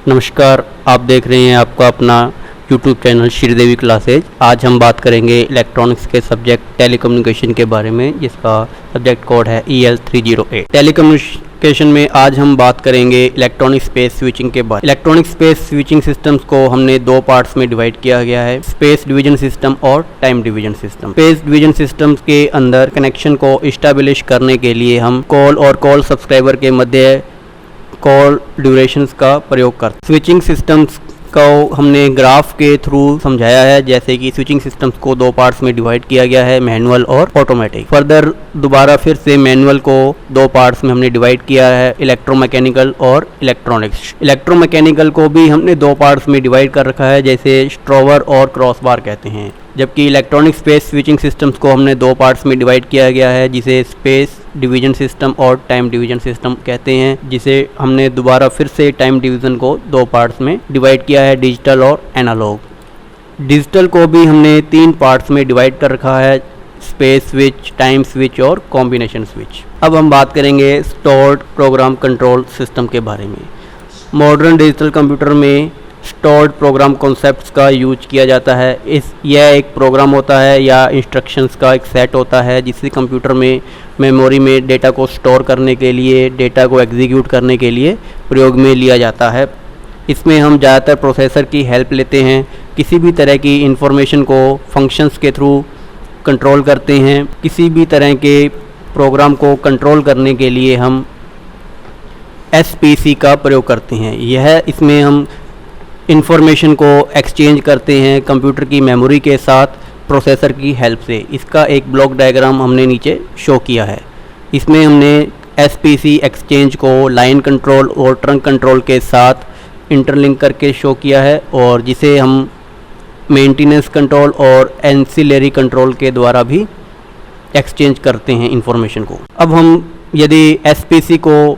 नमस्कार, आप देख रहे हैं आपका अपना YouTube चैनल श्रीदेवी क्लासेज। आज हम बात करेंगे इलेक्ट्रॉनिक्स के सब्जेक्ट टेलीकम्युनिकेशन के बारे में, जिसका सब्जेक्ट कोड है EL308। टेलीकम्युनिकेशन में आज हम बात करेंगे इलेक्ट्रॉनिक स्पेस स्विचिंग के बारे में। इलेक्ट्रॉनिक स्पेस स्विचिंग सिस्टम्स को हमने दो पार्ट्स में डिवाइड किया गया है, स्पेस डिवीजन सिस्टम और time division system. Space division systems के अंदर कनेक्शन को इस्टेब्लिश करने के लिए हम कॉल और कॉल सब्सक्राइबर के मध्य कॉल ड्यूरेशंस का प्रयोग करते हैं। स्विचिंग सिस्टम्स को हमने ग्राफ के थ्रू समझाया है, जैसे कि स्विचिंग सिस्टम्स को दो पार्ट्स में डिवाइड किया गया है, मैनुअल और ऑटोमेटिक। फर्दर दोबारा फिर से मैनुअल को दो पार्ट्स में हमने डिवाइड किया है, इलेक्ट्रोमैकेनिकल और इलेक्ट्रॉनिक्स। इलेक्ट्रोमैकेनिकल को भी हमने दो पार्ट्स में डिवाइड कर रखा है, जैसे स्ट्रोवर और क्रॉसबार कहते हैं। जबकि इलेक्ट्रॉनिक स्पेस स्विचिंग सिस्टम्स को हमने दो पार्ट्स में डिवाइड किया गया है, जिसे स्पेस डिवीजन सिस्टम और टाइम डिवीजन सिस्टम कहते हैं, जिसे हमने दोबारा फिर से टाइम डिवीजन को दो पार्ट्स में डिवाइड किया है, डिजिटल और एनालॉग। डिजिटल को भी हमने तीन पार्ट्स में डिवाइड कर रखा है, स्पेस स्विच, टाइम स्विच और कॉम्बिनेशन स्विच। अब हम बात करेंगे स्टोर्ड प्रोग्राम कंट्रोल सिस्टम के बारे में। मॉडर्न डिजिटल कंप्यूटर में स्टोर्ड प्रोग्राम कॉन्सेप्ट्स का यूज किया जाता है। यह एक प्रोग्राम होता है या इंस्ट्रक्शंस का एक सेट होता है, जिससे कंप्यूटर में मेमोरी में डेटा को स्टोर करने के लिए, डेटा को एग्जीक्यूट करने के लिए प्रयोग में लिया जाता है। इसमें हम ज़्यादातर प्रोसेसर की हेल्प लेते हैं, किसी भी तरह की इंफॉर्मेशन को फंक्शंस के थ्रू कंट्रोल करते हैं। किसी भी तरह के प्रोग्राम को कंट्रोल करने के लिए हम SPC का प्रयोग करते हैं। इसमें हम इंफॉर्मेशन को एक्सचेंज करते हैं कंप्यूटर की मेमोरी के साथ प्रोसेसर की हेल्प से। इसका एक ब्लॉक डायग्राम हमने नीचे शो किया है। इसमें हमने SPC एक्सचेंज को लाइन कंट्रोल और ट्रंक कंट्रोल के साथ इंटरलिंक करके शो किया है, और जिसे हम मेंटेनेंस कंट्रोल और एंसिलरी कंट्रोल के द्वारा भी एक्सचेंज करते हैं इंफॉर्मेशन को। अब हम यदि SPC को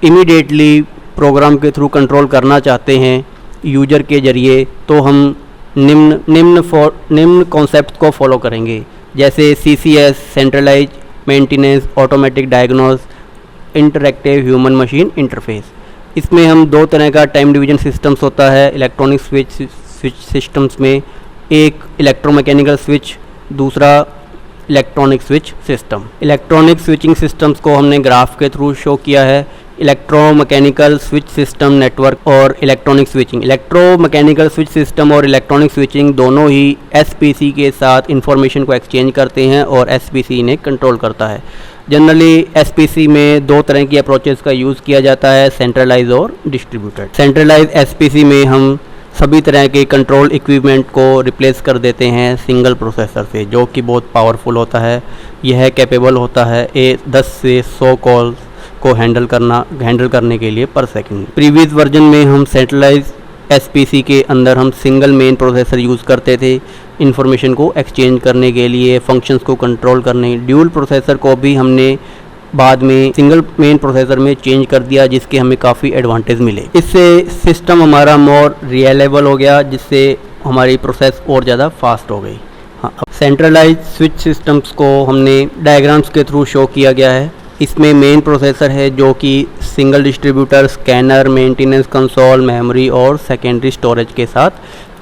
इमीडिएटली प्रोग्राम के थ्रू कंट्रोल करना चाहते हैं यूजर के जरिए, तो हम निम्न कॉन्सेप्ट को फॉलो करेंगे, जैसे CCS, centralise maintenance, automatic diagnose, interactive human machine interface. इसमें हम दो तरह का टाइम डिवीजन सिस्टम्स होता है इलेक्ट्रॉनिक स्विच सिस्टम्स में, एक इलेक्ट्रोमैकेनिकल स्विच, दूसरा electronic switch system. Electronic switching systems को हमने ग्राफ के थ्रू शो किया है, इलेक्ट्रोमैकेनिकल स्विच सिस्टम नेटवर्क और electronic switching. Electromechanical switch system और इलेक्ट्रॉनिक स्विचिंग दोनों ही SPC के साथ इंफॉर्मेशन को एक्सचेंज करते हैं और SPC इन्हें कंट्रोल करता है। जनरली SPC में दो तरह की अप्रोचेस का यूज़ किया जाता है, सेंट्रलाइज और डिस्ट्रीब्यूटेड। सेंट्रलाइज SPC में हम सभी तरह के कंट्रोल इक्विपमेंट को रिप्लेस कर देते हैं सिंगल प्रोसेसर से, जो कि बहुत पावरफुल होता है। यह कैपेबल होता है 10 से 100 कॉल्स को हैंडल करने के लिए पर सेकंड। प्रीवियस वर्जन में हम सेंट्रलाइज SPC के अंदर हम सिंगल मेन प्रोसेसर यूज़ करते थे इंफॉर्मेशन को एक्सचेंज करने के लिए, फंक्शंस को कंट्रोल करने। ड्यूल प्रोसेसर को भी हमने बाद में सिंगल मेन प्रोसेसर में चेंज कर दिया, जिसके हमें काफ़ी एडवांटेज मिले। इससे सिस्टम हमारा मोर रिलायबल हो गया, जिससे हमारी प्रोसेस और ज़्यादा फास्ट हो गई। हाँ, अब सेंट्रलाइज स्विच सिस्टम्स को हमने डायग्राम्स के थ्रू शो किया गया है। इसमें मेन प्रोसेसर है, जो कि single distributor, scanner, maintenance console, memory और सेकेंडरी स्टोरेज के साथ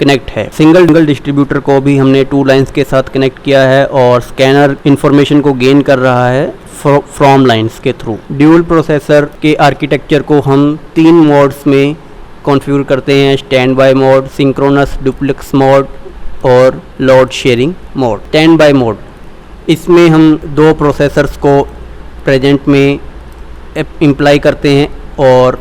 कनेक्ट है। सिंगल डिस्ट्रीब्यूटर को भी हमने 2 लाइंस के साथ कनेक्ट किया है, और स्कैनर इंफॉर्मेशन को गेन कर रहा है फ्रॉम लाइंस के थ्रू। ड्यूल प्रोसेसर के आर्किटेक्चर को हम 3 मोड्स में कॉन्फ़िगर करते हैं, standby mode, synchronous duplex mode और load sharing mode. Standby mode, इसमें हम दो प्रोसेसर्स को प्रेजेंट में इम्प्लाई करते हैं, और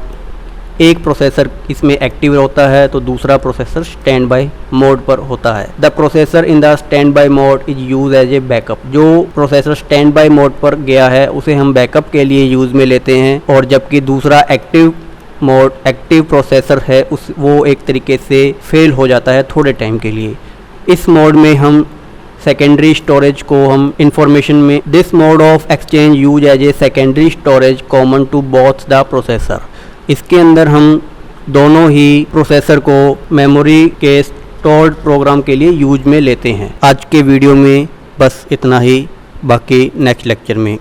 एक प्रोसेसर इसमें एक्टिव होता है तो दूसरा प्रोसेसर स्टैंड बाय मोड पर होता है। The processor in the standby mode is use as a backup. जो प्रोसेसर स्टैंड बाय मोड पर गया है उसे हम बैकअप के लिए यूज़ में लेते हैं, और जबकि दूसरा एक्टिव प्रोसेसर है वो एक तरीके से फेल हो जाता है थोड़े टाइम के लिए। इस मोड में हम सेकेंडरी स्टोरेज को हम इंफॉर्मेशन में this mode of exchange use as a secondary storage common to both the processor. इसके अंदर हम दोनों ही प्रोसेसर को मेमोरी के स्टोर्ड प्रोग्राम के लिए यूज में लेते हैं। आज के वीडियो में बस इतना ही, बाकी नेक्स्ट लेक्चर में